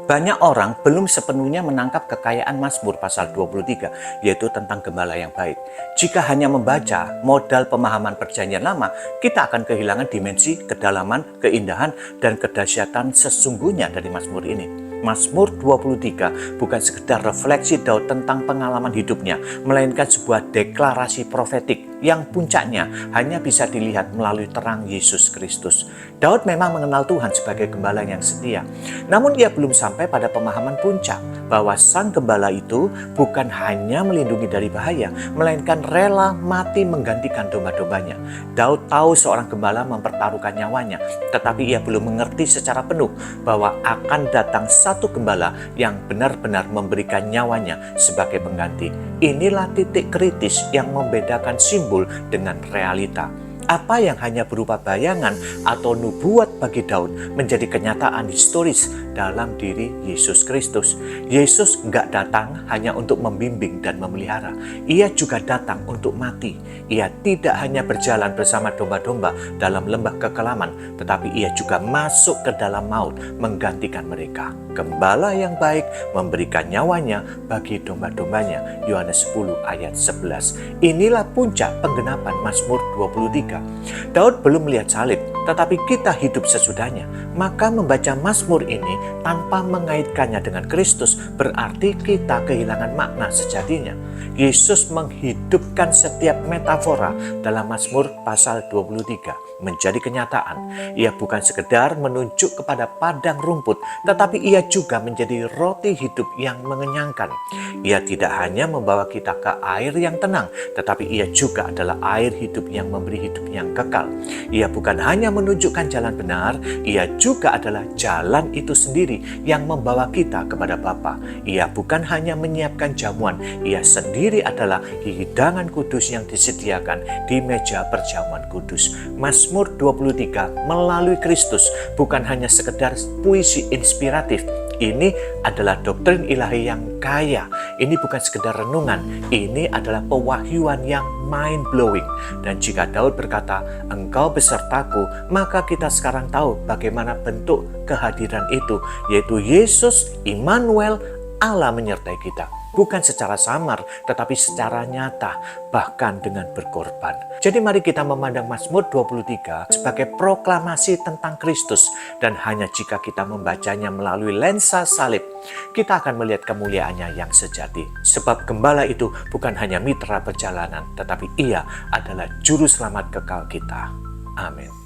Banyak orang belum sepenuhnya menangkap kekayaan Mazmur pasal 23, yaitu tentang gembala yang baik. Jika hanya membaca modal pemahaman perjanjian lama, kita akan kehilangan dimensi kedalaman, keindahan, dan kedahsyatan sesungguhnya dari Mazmur ini. Mazmur 23 bukan sekedar refleksi Daud tentang pengalaman hidupnya, melainkan sebuah deklarasi profetik yang puncaknya hanya bisa dilihat melalui terang Yesus Kristus. Daud memang mengenal Tuhan sebagai gembala yang setia, namun ia belum sampai pada pemahaman puncak bahwa sang gembala itu bukan hanya melindungi dari bahaya, melainkan rela mati menggantikan domba-dombanya. Daud tahu seorang gembala mempertaruhkan nyawanya, tetapi ia belum mengerti secara penuh bahwa akan datang satu gembala yang benar-benar memberikan nyawanya sebagai pengganti. Inilah titik kritis yang membedakan simbol dengan realita. Apa yang hanya berupa bayangan atau nubuat bagi Daud menjadi kenyataan historis dalam diri Yesus Kristus. Yesus nggak datang hanya untuk membimbing dan memelihara. Ia juga datang untuk mati. Ia tidak hanya berjalan bersama domba-domba dalam lembah kekelaman, tetapi ia juga masuk ke dalam maut menggantikan mereka. Gembala yang baik memberikan nyawanya bagi domba-dombanya. Yohanes 10 ayat 11. Inilah puncak penggenapan Mazmur 23. Daud belum melihat salib, tetapi kita hidup sesudahnya. Maka membaca Mazmur ini tanpa mengaitkannya dengan Kristus berarti kita kehilangan makna sejatinya. Yesus menghidupkan setiap metafora dalam Mazmur pasal 23 menjadi kenyataan. Ia bukan sekedar menunjuk kepada padang rumput, tetapi ia juga menjadi roti hidup yang mengenyangkan. Ia tidak hanya membawa kita ke air yang tenang, tetapi ia juga adalah air hidup yang memberi hidup yang kekal. Ia bukan hanya menunjukkan jalan benar, ia juga adalah jalan itu sendiri yang membawa kita kepada Bapa. Ia bukan hanya menyiapkan jamuan, ia sendiri adalah hidangan kudus yang disediakan di meja perjamuan kudus. Mazmur 23 melalui Kristus bukan hanya sekedar puisi inspiratif. Ini adalah doktrin ilahi yang kaya. Ini bukan sekedar renungan. Ini adalah pewahyuan yang mind-blowing. Dan jika Daud berkata, "Engkau besertaku," maka kita sekarang tahu bagaimana bentuk kehadiran itu, yaitu Yesus, Immanuel, Allah menyertai kita. Bukan secara samar, tetapi secara nyata, bahkan dengan berkorban. Jadi mari kita memandang Mazmur 23 sebagai proklamasi tentang Kristus. Dan hanya jika kita membacanya melalui lensa salib, kita akan melihat kemuliaannya yang sejati. Sebab gembala itu bukan hanya mitra perjalanan, tetapi ia adalah juru selamat kekal kita. Amin.